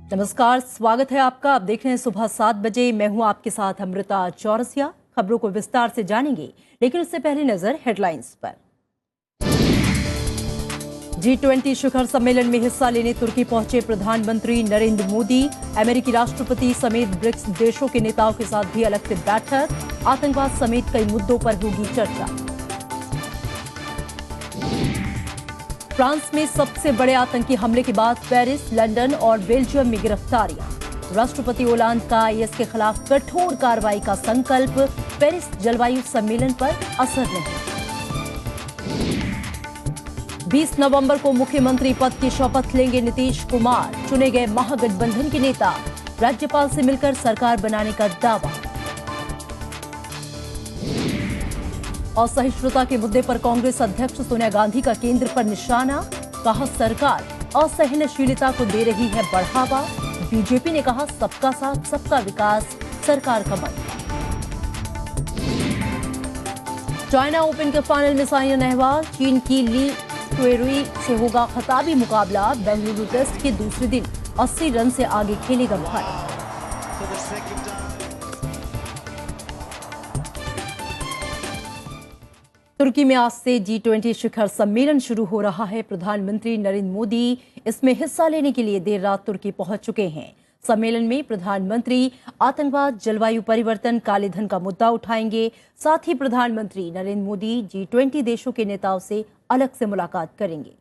नमस्कार, स्वागत है आपका। आप देख रहे हैं सुबह 7 बजे। मैं हूं आपके साथ अमृता चौरसिया। खबरों को विस्तार से जानेंगे, लेकिन उससे पहले नजर हेडलाइंस पर। G20 शिखर सम्मेलन में हिस्सा लेने तुर्की पहुंचे प्रधानमंत्री नरेंद्र मोदी। अमेरिकी राष्ट्रपति समेत ब्रिक्स देशों के नेताओं के साथ भी अलग से बैठक। आतंकवाद समेत कई मुद्दों पर होगी चर्चा। फ्रांस में सबसे बड़े आतंकी हमले के बाद पेरिस, लंदन और बेल्जियम में गिरफ्तारियां। राष्ट्रपति ओलांद का आईएस के खिलाफ कठोर कार्रवाई का संकल्प। पेरिस जलवायु सम्मेलन पर असर नहीं। 20 नवंबर को मुख्यमंत्री पद की शपथ लेंगे नीतीश कुमार। चुने गए महागठबंधन के नेता। राज्यपाल से मिलकर सरकार बनाने का दावा। असहिष्णुता के मुद्दे पर कांग्रेस अध्यक्ष सोनिया गांधी का केंद्र पर निशाना। कहा, सरकार असहनशीलता को दे रही है बढ़ावा। बीजेपी ने कहा, सबका साथ सबका विकास सरकार का मंत्र। चाइना ओपन के फाइनल में साइना नेहवाल चीन की ली क्वेरुई से होगा खिताबी मुकाबला। बेंगलुरु टेस्ट के दूसरे दिन 80 रन से आगे खेलेगा भारत। तुर्की में आज से G20 शिखर सम्मेलन शुरू हो रहा है। प्रधानमंत्री नरेंद्र मोदी इसमें हिस्सा लेने के लिए देर रात तुर्की पहुंच चुके हैं। सम्मेलन में प्रधानमंत्री आतंकवाद, जलवायु परिवर्तन, काले धन का मुद्दा उठाएंगे। साथ ही प्रधानमंत्री नरेंद्र मोदी G20 देशों के नेताओं से अलग से मुलाकात करेंगे।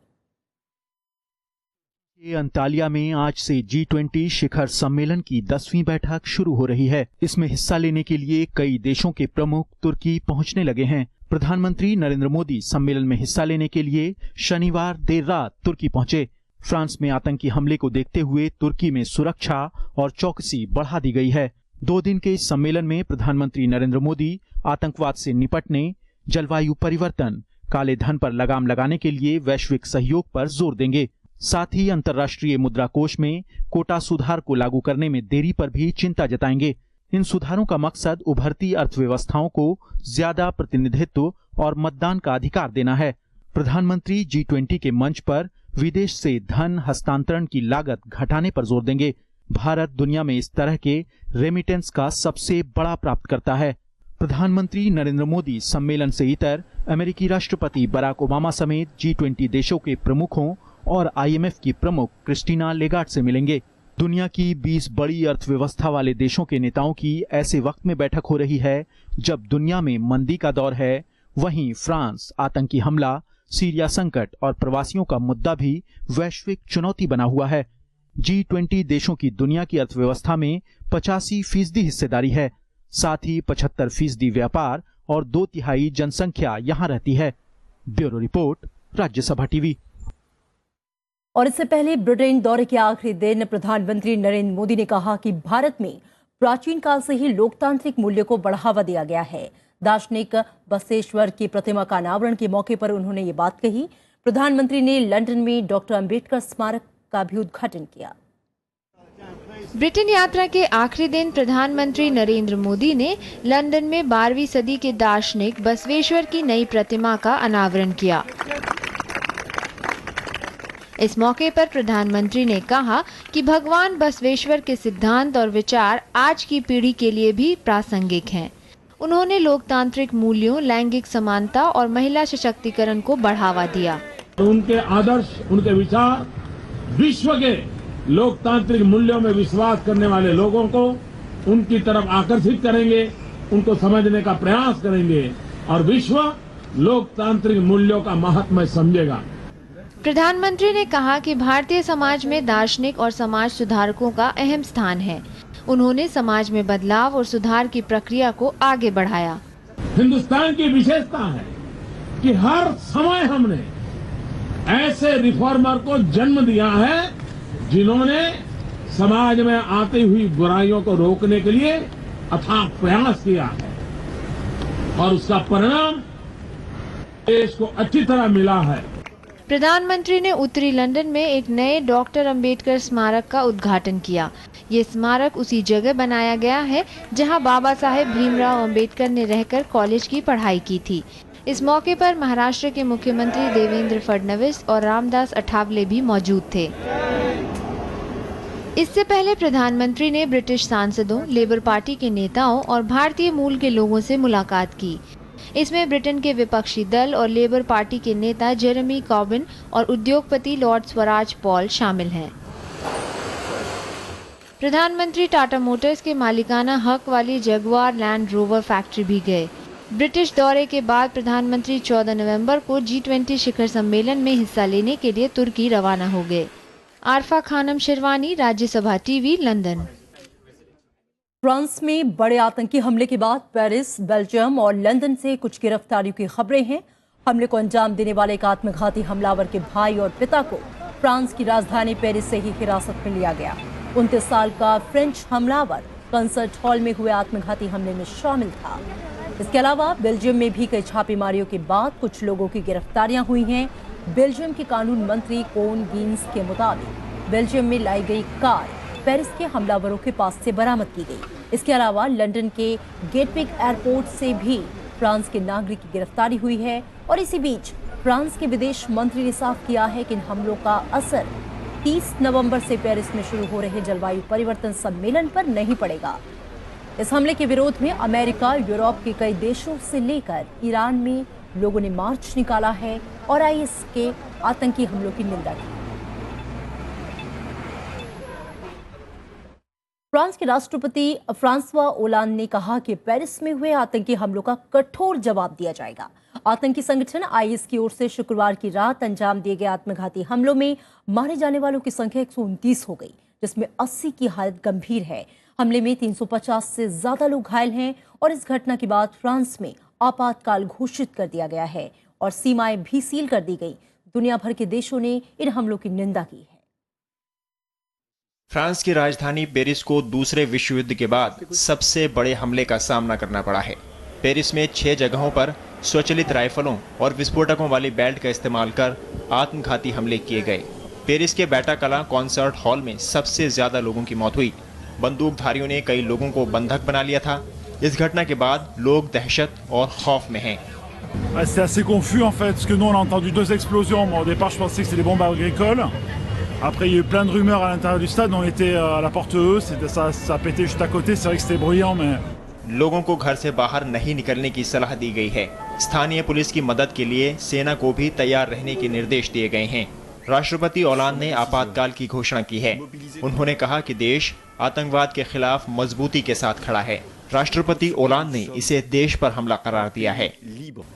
अंतालिया में आज से G20 शिखर सम्मेलन की 10वीं बैठक शुरू हो रही है। इसमें हिस्सा लेने के लिए कई देशों के प्रमुख तुर्की पहुंचने लगे हैं। प्रधानमंत्री नरेंद्र मोदी सम्मेलन में हिस्सा लेने के लिए शनिवार देर रात तुर्की पहुंचे। फ्रांस में आतंकी हमले को देखते हुए तुर्की में सुरक्षा और चौकसी बढ़ा दी गई है। 2 दिन के इस सम्मेलन में प्रधानमंत्री नरेंद्र मोदी आतंकवाद से निपटने, जलवायु परिवर्तन, काले धन पर लगाम लगाने के लिए वैश्विक सहयोग पर जोर देंगे। साथ ही अंतर्राष्ट्रीय मुद्रा कोष में कोटा सुधार को लागू करने में देरी पर भी चिंता जताएंगे। इन सुधारों का मकसद उभरती अर्थव्यवस्थाओं को ज्यादा प्रतिनिधित्व और मतदान का अधिकार देना है। प्रधानमंत्री G20 के मंच पर विदेश से धन हस्तांतरण की लागत घटाने पर जोर देंगे। भारत दुनिया में इस तरह के रेमिटेंस का सबसे बड़ा प्राप्तकर्ता है। प्रधानमंत्री नरेंद्र मोदी सम्मेलन से इतर अमेरिकी राष्ट्रपति बराक ओबामा समेत G20 देशों के प्रमुखों और IMF की प्रमुख क्रिस्टीना लेगार्ड से मिलेंगे। दुनिया की 20 बड़ी अर्थव्यवस्था वाले देशों के नेताओं की ऐसे वक्त में बैठक हो रही है जब दुनिया में मंदी का दौर है। वहीं फ्रांस, आतंकी हमला, सीरिया संकट और प्रवासियों का मुद्दा भी वैश्विक चुनौती बना हुआ है। G20 देशों की दुनिया की अर्थव्यवस्था में 85% हिस्सेदारी है। साथ ही 75% व्यापार और 2/3 जनसंख्या यहाँ रहती है। Bureau report, Rajya Sabha TV. और इससे पहले ब्रिटेन दौरे के आखिरी दिन प्रधानमंत्री नरेंद्र मोदी ने कहा कि भारत में प्राचीन काल से ही लोकतांत्रिक मूल्य को बढ़ावा दिया गया है। दार्शनिक बसवेश्वर की प्रतिमा का अनावरण के मौके पर उन्होंने ये बात कही। प्रधानमंत्री ने लंदन में डॉक्टर अंबेडकर स्मारक का भी उद्घाटन किया। ब्रिटेन यात्रा के आखिरी दिन प्रधानमंत्री नरेंद्र मोदी ने लंदन में 12वीं सदी के दार्शनिक बसवेश्वर की नई प्रतिमा का अनावरण किया। इस मौके पर प्रधानमंत्री ने कहा कि भगवान बसवेश्वर के सिद्धांत और विचार आज की पीढ़ी के लिए भी प्रासंगिक हैं। उन्होंने लोकतांत्रिक मूल्यों, लैंगिक समानता और महिला सशक्तिकरण को बढ़ावा दिया। उनके आदर्श, उनके विचार विश्व के लोकतांत्रिक मूल्यों में विश्वास करने वाले लोगों को उनकी तरफ आकर्षित करेंगे, उनको समझने का प्रयास करेंगे और विश्व लोकतांत्रिक मूल्यों का महत्व समझेगा। प्रधानमंत्री ने कहा कि भारतीय समाज में दार्शनिक और समाज सुधारकों का अहम स्थान है। उन्होंने समाज में बदलाव और सुधार की प्रक्रिया को आगे बढ़ाया। हिंदुस्तान की विशेषता है कि हर समय हमने ऐसे रिफॉर्मर को जन्म दिया है जिन्होंने समाज में आती हुई बुराइयों को रोकने के लिए अथाक प्रयास किया है और उसका परिणाम देश को अच्छी तरह मिला है। प्रधानमंत्री ने उत्तरी लंदन में एक नए डॉक्टर अंबेडकर स्मारक का उद्घाटन किया। ये स्मारक उसी जगह बनाया गया है जहां बाबा साहेब भीमराव अंबेडकर ने रहकर कॉलेज की पढ़ाई की थी। इस मौके पर महाराष्ट्र के मुख्यमंत्री देवेंद्र फडणवीस और रामदास अठावले भी मौजूद थे। इससे पहले प्रधानमंत्री ने ब्रिटिश सांसदों, लेबर पार्टी के नेताओं और भारतीय मूल के लोगों से मुलाकात की। इसमें ब्रिटेन के विपक्षी दल और लेबर पार्टी के नेता जेरेमी कॉर्बिन और उद्योगपति लॉर्ड स्वराज पॉल शामिल हैं। प्रधानमंत्री टाटा मोटर्स के मालिकाना हक वाली जगुआर लैंड रोवर फैक्ट्री भी गए। ब्रिटिश दौरे के बाद प्रधानमंत्री 14 नवंबर को G20 शिखर सम्मेलन में हिस्सा लेने के लिए तुर्की रवाना हो गए। Arfa Khanum Sherwani, Rajya Sabha TV, London. France में बड़े आतंकी हमले के बाद पेरिस, बेल्जियम और लंदन से कुछ गिरफ्तारियों की खबरें हैं। हमले को अंजाम देने वाले एक आत्मघाती हमलावर के भाई और पिता को फ्रांस की राजधानी पेरिस से ही हिरासत में लिया गया। 29 साल का फ्रेंच हमलावर कंसर्ट हॉल में हुए आत्मघाती हमले में शामिल था। इसके अलावा बेल्जियम में भी कई छापेमारियों के बाद कुछ लोगों की गिरफ्तारियां हुई हैं। बेल्जियम के कानून मंत्री कोन गिन्स के मुताबिक बेल्जियम में लाई गई कार पेरिस के हमलावरों के पास से बरामद की गई। इसके अलावा लंदन के गेटविक एयरपोर्ट से भी फ्रांस के नागरिक की गिरफ्तारी हुई है। और इसी बीच फ्रांस के विदेश मंत्री ने साफ किया है कि इन हमलों का असर 30 नवंबर से पेरिस में शुरू हो रहे जलवायु परिवर्तन सम्मेलन पर नहीं पड़ेगा। इस हमले के विरोध में अमेरिका, यूरोप के कई देशों से लेकर ईरान में लोगों ने मार्च निकाला है और आईएस के आतंकी हमलों की निंदा की। फ्रांस के राष्ट्रपति फ्रांसवा ओलांद ने कहा कि पेरिस में हुए आतंकी हमलों का कठोर जवाब दिया जाएगा। आतंकी संगठन आईएस की ओर से शुक्रवार की रात अंजाम दिए गए आत्मघाती हमलों में मारे जाने वालों की संख्या 129 हो गई, जिसमें 80 की हालत गंभीर है। हमले में 350 से ज्यादा लोग घायल हैं और इस घटना के बाद फ्रांस में आपातकाल घोषित कर दिया गया है और सीमाएं भी सील कर दी गई। दुनिया भर के देशों ने इन हमलों की निंदा की है। फ्रांस की राजधानी पेरिस को दूसरे विश्व युद्ध के बाद सबसे बड़े हमले का सामना करना पड़ा है। पेरिस में 6 जगहों पर स्वचालित राइफलों और विस्फोटकों वाली बेल्ट का इस्तेमाल कर आत्मघाती हमले किए गए। पेरिस के बैटाकला कॉन्सर्ट हॉल में सबसे ज्यादा लोगों की मौत हुई। बंदूकधारियों ने कई लोगों को बंधक बना लिया था। इस घटना के बाद लोग दहशत और खौफ में हैं। C'est assez confus en fait, parce que nous on a entendu 2 explosions. Au départ je pensais que c'était des bombes agricoles. Après il y a eu plein de rumeurs à l'intérieur du stade, on était à la porte E, ça a pété juste à côté, c'est vrai que c'était bruyant mais... लोगों को घर से बाहर नहीं निकलने की सलाह दी गई है। स्थानीय पुलिस की मदद के लिए सेना को भी तैयार रहने के निर्देश दिए गए हैं। राष्ट्रपति ओलांद ने आपातकाल की घोषणा की है। उन्होंने कहा कि देश आतंकवाद के खिलाफ मजबूती के साथ खड़ा है। राष्ट्रपति ओलांद ने इसे देश पर हमला करार दिया है।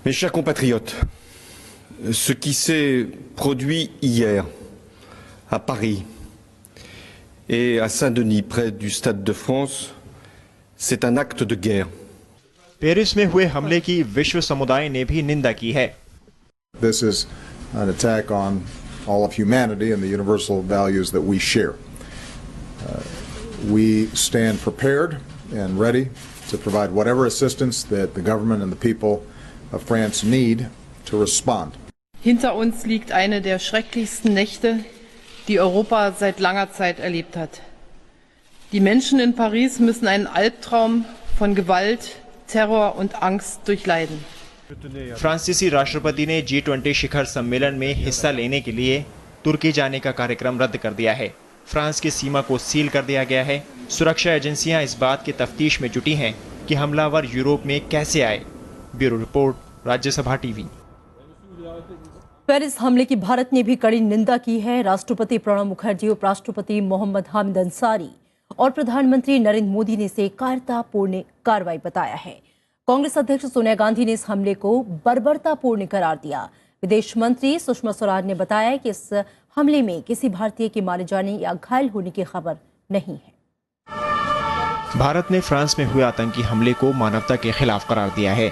Mes chers compatriotes, ce qui s'est produit hier à Paris et à Saint-Denis, près du Stade de France, c'est un acte de guerre. Paris में हुए हमले की विश्व समुदाय ने भी निंदा की है। This is an attack on all of humanity and the universal values that we share. We stand prepared and ready to provide whatever assistance that the government and the people of France need to respond. Hinter uns liegt eine der schrecklichsten Nächte, die Europa seit langer Zeit erlebt hat. Die Menschen in Paris müssen einen Albtraum von Gewalt, Terror und Angst durchleiden. फ्रांसीसी राष्ट्रपति ने G20 शिखर सम्मेलन में हिस्सा लेने के लिए तुर्की जाने का कार्यक्रम रद्द कर दिया है। फ्रांस की सीमा को सील कर दिया गया है। सुरक्षा एजेंसियां इस बात की तफ्तीश में जुटी हैं कि हमलावर यूरोप में कैसे आए। Bureau report, Rajya Sabha TV. Paris हमले की भारत ने भी कड़ी निंदा की है। राष्ट्रपति प्रणब मुखर्जी, उपराष्ट्रपति मोहम्मद हामिद अंसारी और प्रधानमंत्री नरेंद्र मोदी ने इसे कायरतापूर्ण कार्रवाई बताया है। कांग्रेस अध्यक्ष सोनिया गांधी ने इस हमले को बर्बरतापूर्ण करार दिया। विदेश मंत्री सुषमा स्वराज ने बताया कि इस हमले में किसी भारतीय के मारे जाने या घायल होने की खबर नहीं है। भारत ने फ्रांस में हुए आतंकी हमले को मानवता के खिलाफ करार दिया है।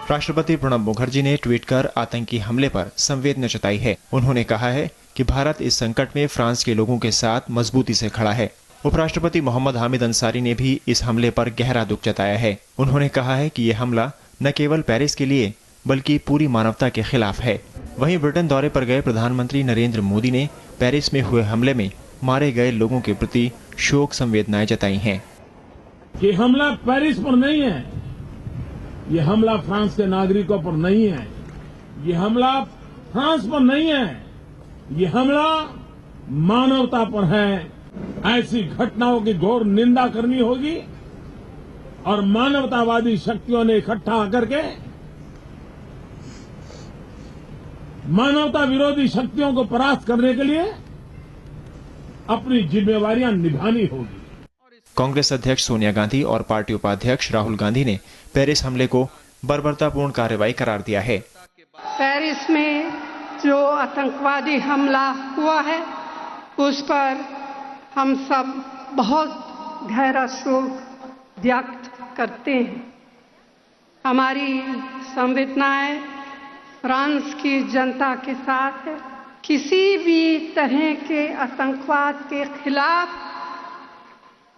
राष्ट्रपति प्रणब मुखर्जी ने ट्वीट कर आतंकी हमले पर संवेदना जताई है। उन्होंने कहा है कि भारत इस संकट में फ्रांस के लोगों के साथ मजबूती से खड़ा है। उपराष्ट्रपति मोहम्मद हामिद अंसारी ने भी इस हमले पर गहरा दुख जताया है। उन्होंने कहा है कि यह हमला न केवल पेरिस के लिए बल्कि पूरी मानवता के खिलाफ है। वहीं ब्रिटेन दौरे पर गए प्रधानमंत्री नरेंद्र मोदी ने पेरिस में हुए हमले में मारे गए लोगों के प्रति शोक संवेदनाएं जताई हैं। ये हमला पेरिस पर नहीं है, ये हमला फ्रांस के नागरिकों पर नहीं है, ये हमला फ्रांस पर नहीं है, ये हमला मानवता पर है। ऐसी घटनाओं की घोर निंदा करनी होगी और मानवतावादी शक्तियों ने इकट्ठा आकर के मानवता विरोधी शक्तियों को परास्त करने के लिए अपनी जिम्मेवारियां निभानी होगी। कांग्रेस अध्यक्ष सोनिया गांधी और पार्टी उपाध्यक्ष राहुल गांधी ने पेरिस हमले को बर्बरतापूर्ण कार्रवाई करार दिया है। पेरिस में जो आतंकवादी हमला हुआ है उस पर हम सब बहुत गहरा शोक व्यक्त करते हैं। हमारी संवेदनाएं फ्रांस की जनता के साथ है। किसी भी तरह के आतंकवाद के खिलाफ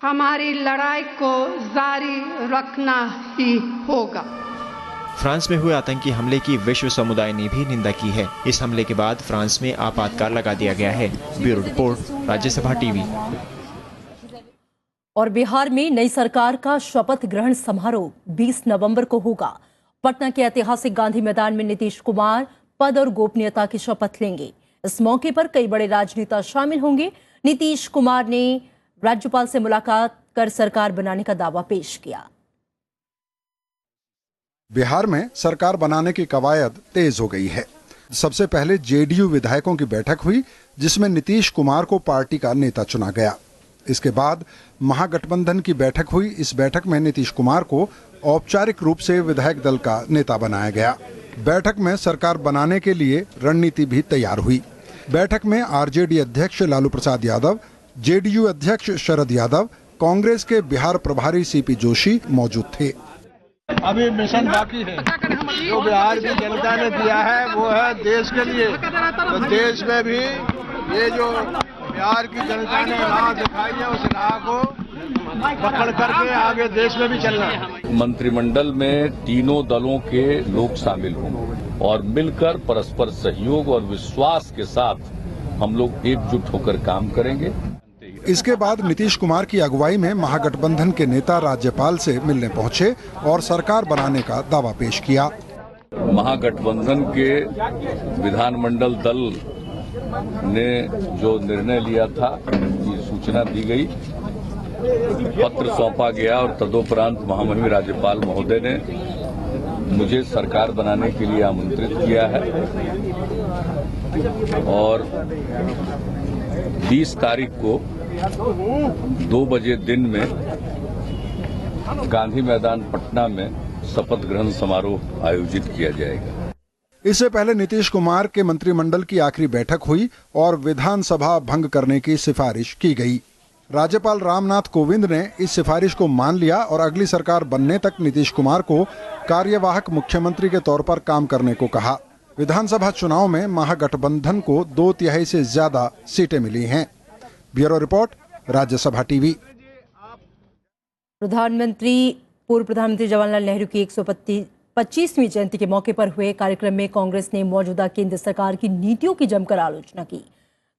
हमारी लड़ाई को जारी रखना ही होगा। फ्रांस में हुए आतंकी हमले की विश्व समुदाय ने भी निंदा की है। इस हमले के बाद फ्रांस में आपातकाल लगा दिया गया है। Bureau report, Rajya Sabha TV. और बिहार में नई सरकार का शपथ ग्रहण समारोह 20 नवंबर को होगा। पटना के ऐतिहासिक गांधी मैदान में नीतीश कुमार पद और गोपनीयता की शपथ लेंगे। इस मौके पर कई बड़े राजनेता शामिल होंगे। नीतीश कुमार ने राज्यपाल से मुलाकात कर सरकार बनाने का दावा पेश किया। बिहार में सरकार बनाने की कवायद तेज हो गई है। सबसे पहले जेडीयू विधायकों की बैठक हुई, जिसमें नीतीश कुमार को पार्टी का नेता चुना गया। इसके बाद महागठबंधन की बैठक हुई। इस बैठक में नीतीश कुमार को औपचारिक रूप से विधायक दल का नेता बनाया गया। बैठक में सरकार बनाने के लिए रणनीति भी तैयार हुई। बैठक में आरजेडी अध्यक्ष लालू प्रसाद यादव, जेडीयू अध्यक्ष शरद यादव, कांग्रेस के बिहार प्रभारी सीपी जोशी मौजूद थे। अभी मिशन बाकी है। जो बिहार की जनता ने दिया है वो है देश के लिए। तो देश में भी ये जो बिहार की जनता ने राह दिखाई है उस राह को पकड़ करके आगे देश में भी चलना है। मंत्रिमंडल में तीनों दलों के लोग शामिल होंगे और मिलकर परस्पर सहयोग और विश्वास के साथ हम लोग एकजुट होकर काम करेंगे। इसके बाद नीतीश कुमार की अगुवाई में महागठबंधन के नेता राज्यपाल से मिलने पहुंचे और सरकार बनाने का दावा पेश किया। महागठबंधन के विधानमंडल दल ने जो निर्णय लिया था, ये सूचना दी गई, पत्र सौंपा गया और तदोपरांत महामहिम राज्यपाल महोदय ने मुझे सरकार बनाने के लिए आमंत्रित किया है और 20 तारीख को 2 बजे दिन में गांधी मैदान पटना में शपथ ग्रहण समारोह आयोजित किया जाएगा। इससे पहले नीतीश कुमार के मंत्रिमंडल की आखिरी बैठक हुई और विधानसभा भंग करने की सिफारिश की गई। राज्यपाल रामनाथ कोविंद ने इस सिफारिश को मान लिया और अगली सरकार बनने तक नीतीश कुमार को कार्यवाहक मुख्यमंत्री के तौर पर काम करने को कहा। विधानसभा चुनाव में महागठबंधन को 2/3 से ज्यादा सीटें मिली हैं। Bureau report, Rajya Sabha TV. पूर्व प्रधानमंत्री जवाहरलाल नेहरू की 125वीं जयंती के मौके पर हुए कार्यक्रम में कांग्रेस ने मौजूदा केंद्र सरकार की नीतियों की जमकर आलोचना की।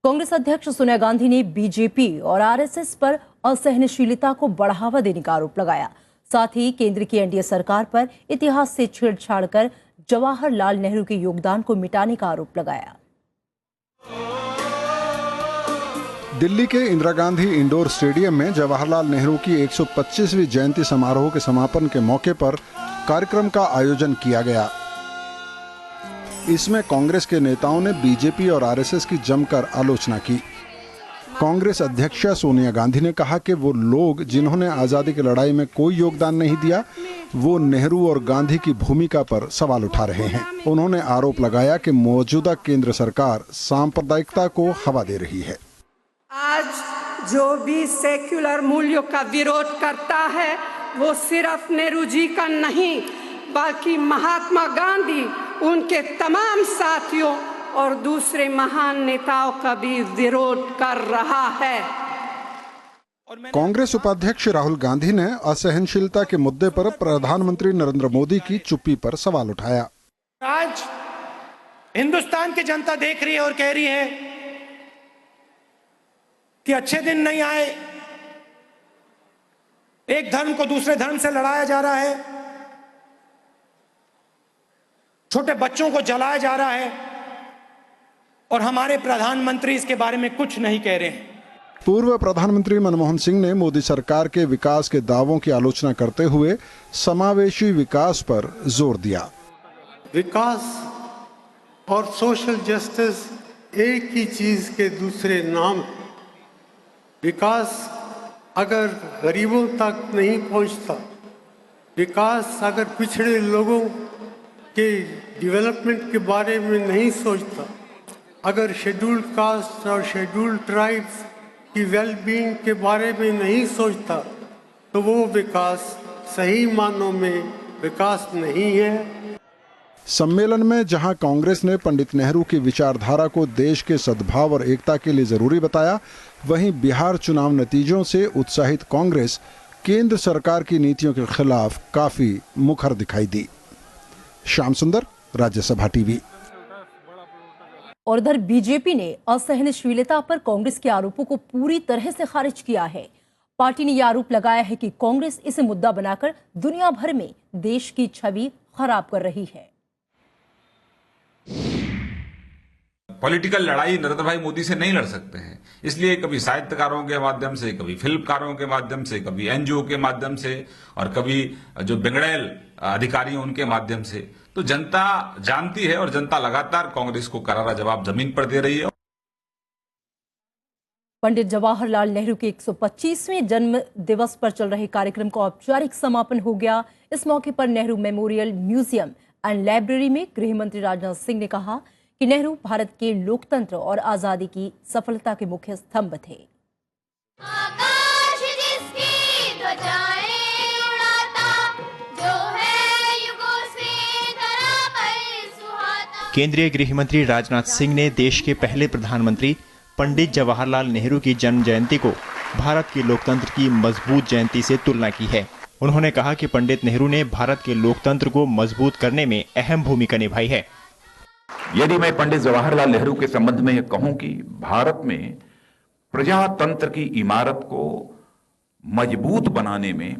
कांग्रेस अध्यक्ष सोनिया गांधी ने बीजेपी और आरएसएस पर असहनशीलता को बढ़ावा देने का आरोप लगाया। साथ ही केंद्र की एनडीए सरकार पर इतिहास से छेड़छाड़ कर जवाहरलाल नेहरू के योगदान को मिटाने का आरोप लगाया। दिल्ली के इंदिरा गांधी इंडोर स्टेडियम में जवाहरलाल नेहरू की 125वीं जयंती समारोह के समापन के मौके पर कार्यक्रम का आयोजन किया गया। इसमें कांग्रेस के नेताओं ने बीजेपी और आरएसएस की जमकर आलोचना की। कांग्रेस अध्यक्ष सोनिया गांधी ने कहा कि वो लोग जिन्होंने आजादी की लड़ाई में कोई योगदान नहीं दिया, वो नेहरू और गांधी की भूमिका पर सवाल उठा रहे हैं। उन्होंने आरोप लगाया कि मौजूदा केंद्र सरकार सांप्रदायिकता को हवा दे रही है। आज जो भी सेक्युलर मूल्यों का विरोध करता है वो सिर्फ नेहरू जी का नहीं बल्कि महात्मा गांधी, उनके तमाम साथियों और दूसरे महान नेताओं का भी विरोध कर रहा है। कांग्रेस उपाध्यक्ष राहुल गांधी ने असहनशीलता के मुद्दे पर प्रधानमंत्री नरेंद्र मोदी की चुप्पी पर सवाल उठाया। आज हिंदुस्तान की जनता देख रही है और कह रही है कि अच्छे दिन नहीं आए, एक धर्म को दूसरे धर्म से लड़ाया जा रहा है, छोटे बच्चों को जलाया जा रहा है और हमारे प्रधानमंत्री इसके बारे में कुछ नहीं कह रहे हैं। पूर्व प्रधानमंत्री मनमोहन सिंह ने मोदी सरकार के विकास के दावों की आलोचना करते हुए समावेशी विकास पर जोर दिया। विकास और सोशल जस्टिस एक ही चीज के दूसरे नाम है। विकास अगर गरीबों तक नहीं पहुंचता, विकास अगर पिछड़े लोगों के डेवलपमेंट के बारे में नहीं सोचता, अगर शेड्यूल्ड कास्ट और शेड्यूल्ड ट्राइब्स की वेलबींग के बारे में नहीं सोचता, तो वो विकास सही मानों में विकास नहीं है। सम्मेलन में जहां कांग्रेस ने पंडित नेहरू की विचारधारा को देश के सद्भाव और एकता के लिए जरूरी बताया, वहीं बिहार चुनाव नतीजों से उत्साहित कांग्रेस केंद्र सरकार की नीतियों के खिलाफ काफी मुखर दिखाई दी। श्याम सुंदर, राज्यसभा टीवी। और उधर बीजेपी ने असहनशीलता पर कांग्रेस के आरोपों को पूरी तरह से खारिज किया है। पार्टी ने यह आरोप लगाया है कि कांग्रेस इसे मुद्दा बनाकर दुनिया भर में देश की छवि खराब कर रही है। पॉलिटिकल लड़ाई नरेंद्र भाई मोदी से नहीं लड़ सकते हैं, इसलिए कभी साहित्यकारों के माध्यम से, कभी फिल्मकारों के माध्यम से, कभी एनजीओ के माध्यम से और कभी जो बिगड़ैल अधिकारी हैं उनके माध्यम से। तो जनता जानती है और जनता लगातार कांग्रेस को करारा जवाब जमीन पर दे रही है। पंडित जवाहरलाल नेहरू के 125वें जन्म दिवस पर चल रहे कार्यक्रम का औपचारिक समापन हो गया। इस मौके पर Nehru memorial museum and library में गृह मंत्री राजनाथ सिंह ने कहा कि नेहरू भारत के लोकतंत्र और आजादी की सफलता के मुख्य स्तंभ थे। केंद्रीय गृह मंत्री राजनाथ सिंह ने देश के पहले प्रधानमंत्री पंडित जवाहरलाल नेहरू की जन्म जयंती को भारत के लोकतंत्र की मजबूत जयंती से तुलना की है। उन्होंने कहा कि पंडित नेहरू ने भारत के लोकतंत्र को मजबूत करने में अहम भूमिका निभाई है। यदि मैं पंडित जवाहरलाल नेहरू के संबंध में यह कहूं कि भारत में प्रजातंत्र की इमारत को मजबूत बनाने में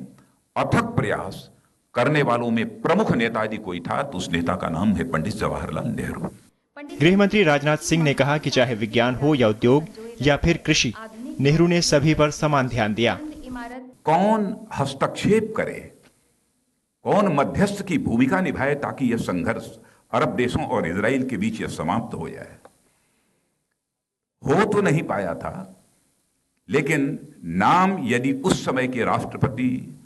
अथक प्रयास करने वालों में प्रमुख नेता यदि कोई था तो उस नेता का नाम है पंडित जवाहरलाल नेहरू। गृह मंत्री राजनाथ सिंह ने कहा कि चाहे विज्ञान हो या उद्योग या फिर कृषि, नेहरू ने सभी पर समान ध्यान दिया। कौन हस्तक्षेप करे, कौन मध्यस्थ की भूमिका निभाए ताकि यह संघर्ष अरब देशों और इजराइल के बीच यह समाप्त हो जाए। हो तो नहीं पाया था, लेकिन नाम यदि उस समय के राष्ट्रपति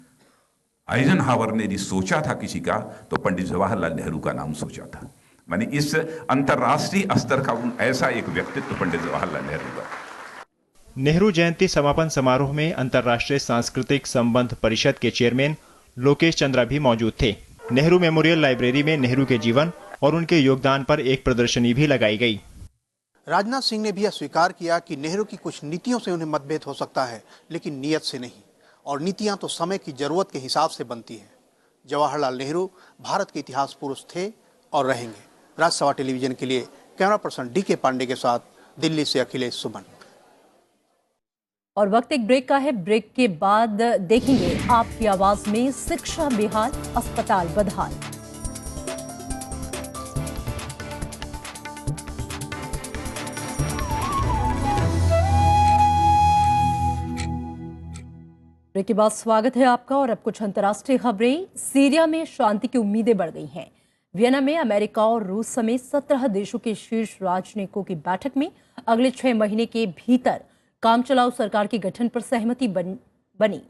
आइजनहावर ने यदि सोचा था किसी का, तो पंडित जवाहरलाल नेहरू का नाम सोचा था। माने इस अंतर्राष्ट्रीय स्तर का ऐसा एक व्यक्तित्व पंडित जवाहरलाल नेहरू का। नेहरू जयंती समापन समारोह में अंतर्राष्ट्रीय सांस्कृतिक संबंध परिषद के चेयरमैन लोकेश चंद्रा भी मौजूद थे। नेहरू मेमोरियल लाइब्रेरी में नेहरू के जीवन और उनके योगदान पर एक प्रदर्शनी भी लगाई गई। राजनाथ सिंह ने भी यह स्वीकार किया कि नेहरू की कुछ नीतियों से उन्हें मतभेद हो सकता है, लेकिन नीयत से नहीं, और नीतियां तो समय की जरूरत के हिसाब से बनती हैं। जवाहरलाल नेहरू भारत के इतिहास पुरुष थे और रहेंगे। राज्यसभा टेलीविजन के लिए कैमरा पर्सन DK पांडे के साथ दिल्ली से अखिलेश सुमन। और वक्त एक ब्रेक का है। ब्रेक के बाद देखेंगे आपकी आवाज में शिक्षा बेहाल, अस्पताल बदहाल। ब्रेक के बाद स्वागत है आपका। और अब कुछ अंतर्राष्ट्रीय खबरें। सीरिया में शांति की उम्मीदें बढ़ गई हैं। वियना में अमेरिका और रूस समेत 17 देशों के शीर्ष राजनयिकों की बैठक में अगले 6 महीने के भीतर काम चलाऊ सरकार के गठन पर सहमति बनी।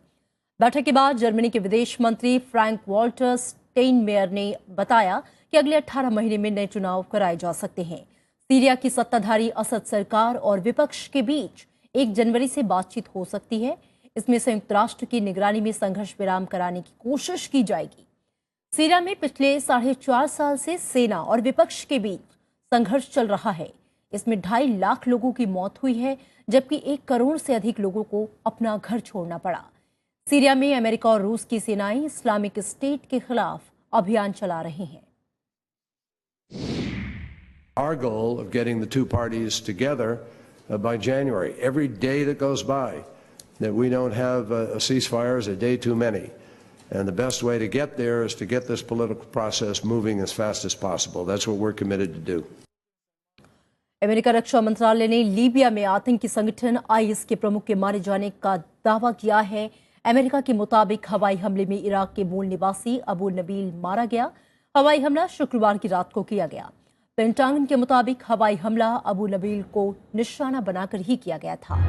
बैठक के बाद जर्मनी के विदेश मंत्री फ्रैंक वॉल्टर स्टेइनमेयर ने बताया कि अगले 18 महीने में नए चुनाव कराए जा सकते हैं। सीरिया की सत्ताधारी असद सरकार और विपक्ष के बीच 1 जनवरी से बातचीत हो सकती है। इसमें संयुक्त राष्ट्र की निगरानी में संघर्ष विराम कराने की कोशिश की जाएगी। सीरिया में पिछले 4.5 साल से सेना और विपक्ष के बीच संघर्ष चल रहा है। इसमें 2.5 लाख लोगों की मौत हुई है, जबकि 1 करोड़ से अधिक लोगों को अपना घर छोड़ना पड़ा। सीरिया में अमेरिका और रूस की सेनाएं इस्लामिक स्टेट के खिलाफ अभियान चला रही हैं। Our goal of getting the two parties together by January. Every day that goes by that we don't have a ceasefire is a day too many. And the best way to get there is to get this political process moving as fast as possible. That's what we're committed to do. America रक्षा मंत्रालय ने Libya में आतंकी संगठन IS के प्रमुख के मारे जाने का दावा किया है। अमेरिका के मुताबिक हवाई हमले में इराक के मूल निवासी अबू नबील मारा गया। हवाई हमला शुक्रवार की रात को किया गया। पेंटागन के मुताबिक हवाई हमला अबू नबील को निशाना बनाकर ही किया गया था।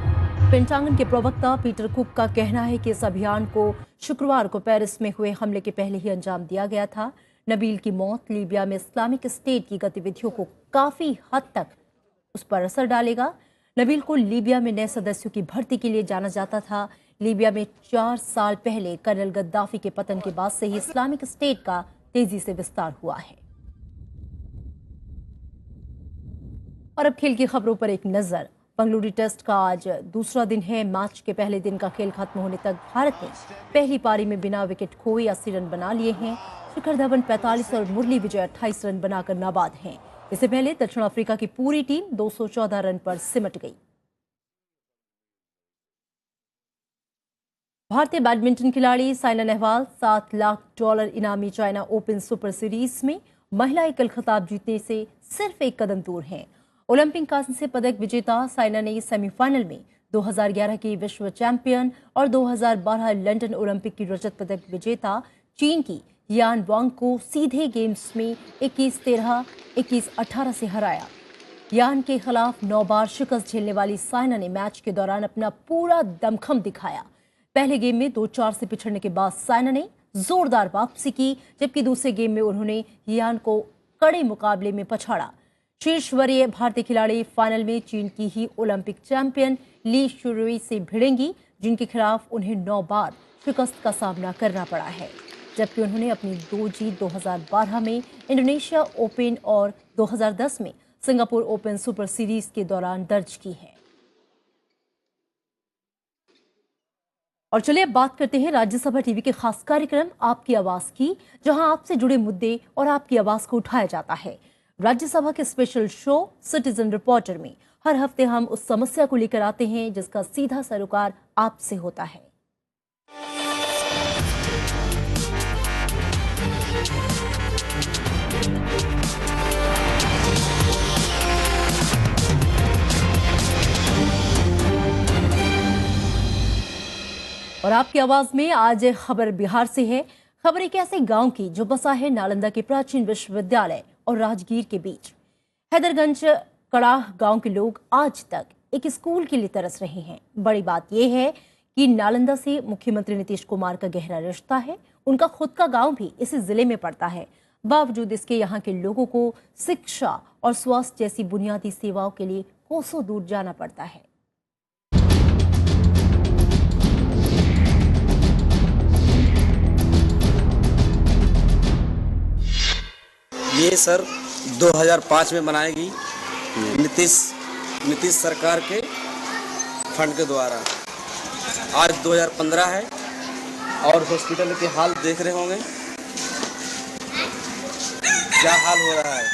पेंटागन के प्रवक्ता पीटर कुक का कहना है कि इस अभियान को शुक्रवार को पेरिस में हुए हमले के पहले ही अंजाम दिया गया था। नबील की मौत लीबिया में इस्लामिक स्टेट की गतिविधियों को काफी हद तक उस पर असर डालेगा। नबील को लीबिया में नए सदस्यों की भर्ती के लिए जाना जाता था। लीबिया में 4 साल पहले कर्नल गद्दाफी के पतन के बाद से ही इस्लामिक स्टेट का तेजी से विस्तार हुआ है। और अब खेल की खबरों पर एक नजर। बंगलुरु टेस्ट का आज दूसरा दिन है। मैच के पहले दिन का खेल खत्म होने तक भारत ने पहली पारी में बिना विकेट खोए 80 रन बना लिए हैं। शिखर धवन 45 और मुरली विजय 28 रन बनाकर नाबाद हैं। इससे पहले दक्षिण अफ्रीका की पूरी टीम 214 रन पर सिमट गई। भारतीय बैडमिंटन खिलाड़ी साइना नेहवाल $7 लाख इनामी चाइना ओपन सुपर सीरीज में महिला एकल खिताब जीतने से सिर्फ एक कदम दूर हैं। ओलंपिक कांस्य पदक विजेता साइना ने सेमीफाइनल में 2011 की विश्व चैंपियन और 2012 लंदन ओलंपिक की रजत पदक विजेता चीन की यान वांग को सीधे गेम्स में 21-13, 21-18 से हराया। यान के खिलाफ 9 बार शिकस्त झेलने वाली साइना ने मैच के दौरान अपना पूरा दमखम दिखाया। पहले गेम में 2-4 से पिछड़ने के बाद साइना ने जोरदार वापसी की, जबकि दूसरे गेम में उन्होंने यान को कड़े मुकाबले में पछाड़ा। शीर्ष वरीय भारतीय खिलाड़ी फाइनल में चीन की ही ओलंपिक चैंपियन ली शुरुई से भिड़ेंगी, जिनके खिलाफ उन्हें 9 बार शिकस्त का सामना करना पड़ा है। जबकि उन्होंने अपनी 2 जीत 2012 में इंडोनेशिया ओपन और 2010 में सिंगापुर ओपन सुपर सीरीज के दौरान दर्ज की है। और चलिए अब बात करते हैं राज्यसभा टीवी के खास कार्यक्रम आपकी आवाज की, जहां आपसे जुड़े मुद्दे और आपकी आवाज को उठाया जाता है। राज्यसभा के स्पेशल शो सिटीजन रिपोर्टर में हर हफ्ते हम उस समस्या को लेकर आते हैं जिसका सीधा सरोकार आपसे होता है। और आपकी आवाज में आज खबर बिहार से है। खबर एक ऐसे गांव की जो बसा है नालंदा के प्राचीन विश्वविद्यालय और राजगीर के बीच। हैदरगंज कड़ाह गांव के लोग आज तक एक स्कूल के लिए तरस रहे हैं। बड़ी बात यह है कि नालंदा से मुख्यमंत्री नीतीश कुमार का गहरा रिश्ता है। उनका खुद का गांव भी इसी जिले में पड़ता है। बावजूद इसके यहाँ के लोगों को शिक्षा और स्वास्थ्य जैसी बुनियादी सेवाओं के लिए कोसों दूर जाना पड़ता है। ये सर 2005 में बनाई गई नीतीश सरकार के फंड के द्वारा। आज 2015 है और हॉस्पिटल के हाल देख रहे होंगे क्या हाल हो रहा है।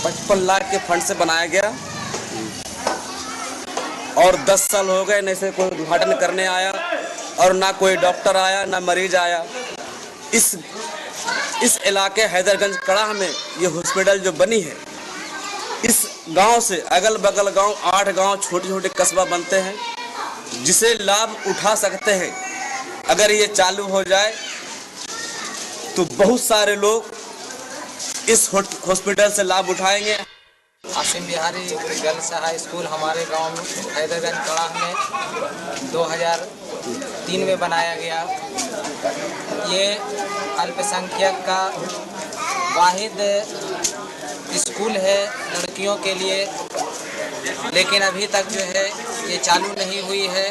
55 लाख के फंड से बनाया गया और 10 साल हो गए, न से कोई उद्घाटन करने आया और ना कोई डॉक्टर आया, ना मरीज आया। इस इलाके हैदरगंज कड़ाह में ये हॉस्पिटल जो बनी है, इस गांव से अगल बगल गांव 8 गांव छोटे छोटे कस्बा बनते हैं जिसे लाभ उठा सकते हैं। अगर ये चालू हो जाए तो बहुत सारे लोग इस हॉस्पिटल से लाभ उठाएंगे। Asim Bihari girls high school हमारे गांव में हैदरगंज कड़ाह में 2003 में बनाया गया। ये अल्पसंख्यक का वाहिद स्कूल है लड़कियों के लिए, लेकिन अभी तक जो है ये चालू नहीं हुई है।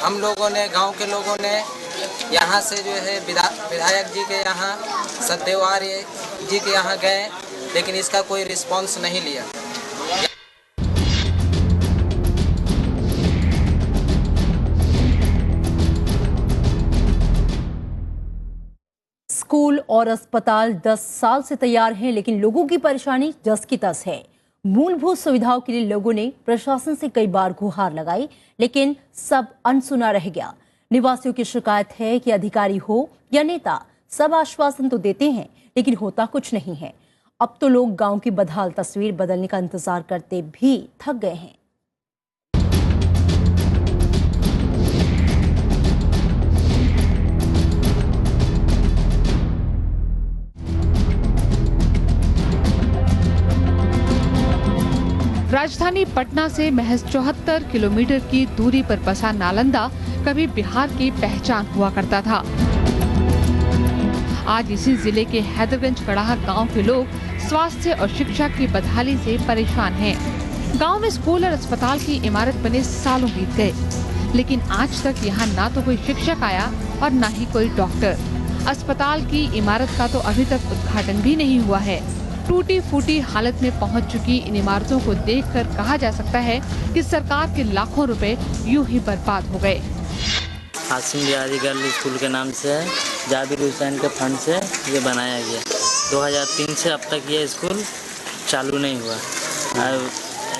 हम लोगों ने, गांव के लोगों ने यहाँ से जो है विधायक जी के यहाँ, सत्यवार जी के यहाँ गए, लेकिन इसका कोई रिस्पांस नहीं लिया। स्कूल और अस्पताल 10 साल से तैयार हैं, लेकिन लोगों की परेशानी जस की तस है। मूलभूत सुविधाओं के लिए लोगों ने प्रशासन से कई बार गुहार लगाई, लेकिन सब अनसुना रह गया। निवासियों की शिकायत है कि अधिकारी हो या नेता, सब आश्वासन तो देते हैं, लेकिन होता कुछ नहीं है। अब तो लोग गांव की बदहाल तस्वीर बदलने का इंतजार करते भी थक गए हैं। राजधानी पटना से महज 74 किलोमीटर की दूरी पर बसा नालंदा कभी बिहार की पहचान हुआ करता था। आज इसी जिले के हैदरगंज कड़ाह गांव के लोग स्वास्थ्य और शिक्षा की बदहाली से परेशान हैं। गांव में स्कूल और अस्पताल की इमारत बने सालों बीत गए, लेकिन आज तक यहां ना तो कोई शिक्षक आया और ना ही कोई डॉक्टर। अस्पताल की इमारत का तो अभी तक उद्घाटन भी नहीं हुआ है। टूटी फूटी हालत में पहुंच चुकी इन इमारतों को देखकर कहा जा सकता है कि सरकार के लाखों रुपए यूं ही बर्बाद हो गए। आसिम बिहारी गर्ल स्कूल के नाम से जाबिर हुसैन के फंड से ये बनाया गया। 2003 से अब तक ये स्कूल चालू नहीं हुआ। और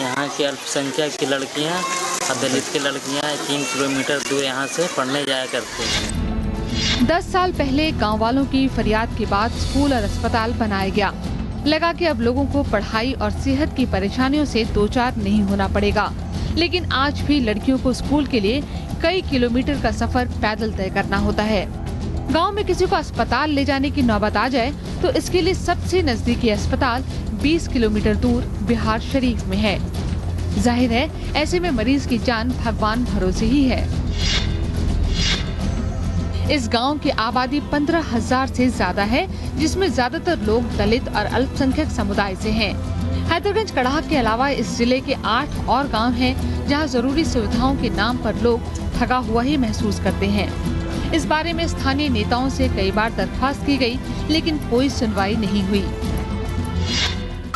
यहाँ की अल्पसंख्यक की लड़कियाँ और दलित की लड़कियाँ 3 किलोमीटर दूर यहाँ से पढ़ने जाया करती हैं। 10 साल पहले गाँव वालों की फरियाद के बाद स्कूल और अस्पताल बनाया गया। लगा कि अब लोगों को पढ़ाई और सेहत की परेशानियों से दो चार नहीं होना पड़ेगा, लेकिन आज भी लड़कियों को स्कूल के लिए कई किलोमीटर का सफर पैदल तय करना होता है। गांव में किसी को अस्पताल ले जाने की नौबत आ जाए तो इसके लिए सबसे नजदीकी अस्पताल 20 किलोमीटर दूर बिहार शरीफ में है। जाहिर है ऐसे में मरीज की जान भगवान भरोसे ही है। इस गांव की आबादी 15,000 से ज्यादा है, जिसमें ज्यादातर लोग दलित और अल्पसंख्यक समुदाय से हैं। हैदरगंज कड़ाह के अलावा इस जिले के 8 और गांव हैं, जहां जरूरी सुविधाओं के नाम पर लोग ठगा हुआ ही महसूस करते हैं। इस बारे में स्थानीय नेताओं से कई बार दरख्वास्त की गई, लेकिन कोई सुनवाई नहीं हुई।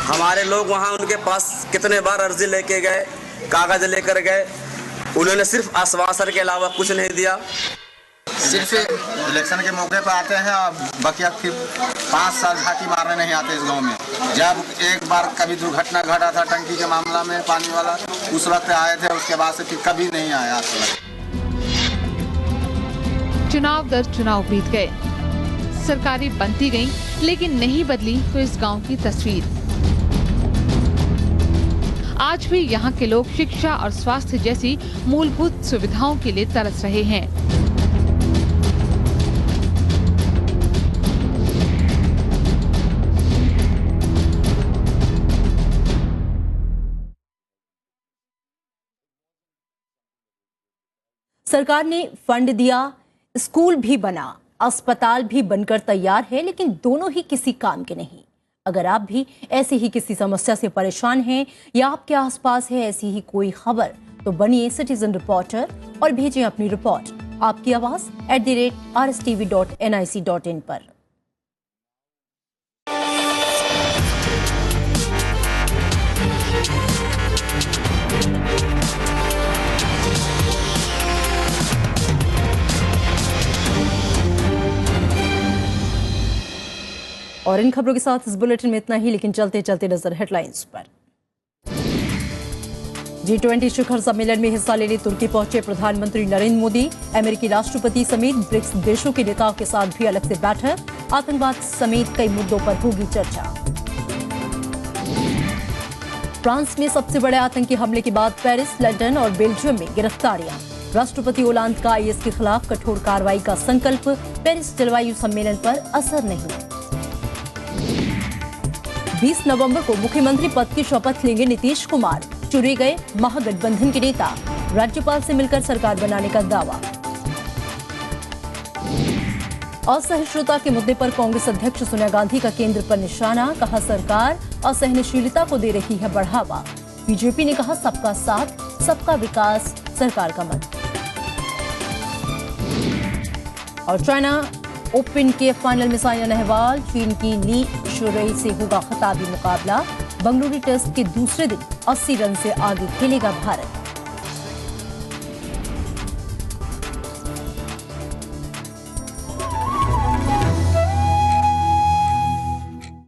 हमारे लोग वहाँ उनके पास कितने बार अर्जी लेके गए, कागज लेकर गए, उन्होंने सिर्फ आश्वासन के अलावा कुछ नहीं दिया। सिर्फ इलेक्शन के मौके पर आते हैं और बकिया फिर 5 साल झांकी मारने नहीं आते इस गांव में। जब एक बार कभी दुर्घटना घटा था टंकी के मामला में पानी वाला, उस वक्त आए थे, उसके बाद से फिर कभी नहीं आया। चुनाव दर चुनाव बीत गए, सरकारें बनती गईं, लेकिन नहीं बदली तो इस गांव की तस्वीर। आज भी यहाँ के लोग शिक्षा और स्वास्थ्य जैसी मूलभूत सुविधाओं के लिए तरस रहे हैं। सरकार ने फंड दिया, स्कूल भी बना, अस्पताल भी बनकर तैयार है, लेकिन दोनों ही किसी काम के नहीं। अगर आप भी ऐसे ही किसी समस्या से परेशान हैं या आपके आसपास है ऐसी ही कोई खबर, तो बनिए सिटीजन रिपोर्टर और भेजें अपनी रिपोर्ट आपकी आवाज @rstv.nic.in पर। और इन खबरों के साथ इस बुलेटिन में इतना ही, लेकिन चलते चलते नजर हेडलाइंस पर। G20 शिखर सम्मेलन में हिस्सा लेने तुर्की पहुंचे प्रधानमंत्री नरेंद्र मोदी। अमेरिकी राष्ट्रपति समेत ब्रिक्स देशों के नेताओं के साथ भी अलग से बैठक। आतंकवाद समेत कई मुद्दों पर होगी चर्चा। फ्रांस में सबसे बड़े आतंकी हमले के बाद पेरिस, लंदन और बेल्जियम में गिरफ्तारियां। राष्ट्रपति ओलांद का IS के खिलाफ कठोर कार्रवाई का संकल्प। पेरिस जलवायु सम्मेलन पर असर नहीं। 20 नवंबर को मुख्यमंत्री पद की शपथ लेंगे नीतीश कुमार। चुने गए महागठबंधन के नेता, राज्यपाल से मिलकर सरकार बनाने का दावा। असहिष्णुता के मुद्दे पर कांग्रेस अध्यक्ष सोनिया गांधी का केंद्र पर निशाना। कहा सरकार असहनशीलता को दे रही है बढ़ावा। बीजेपी ने कहा सबका साथ, सबका विकास सरकार का मत। और चाइना ओपन के फाइनल में साइना नेहवाल चीन की ली शुरई से होगा खिताबी मुकाबला। बंगलुरु टेस्ट के दूसरे दिन 80 रन से आगे खेलेगा भारत।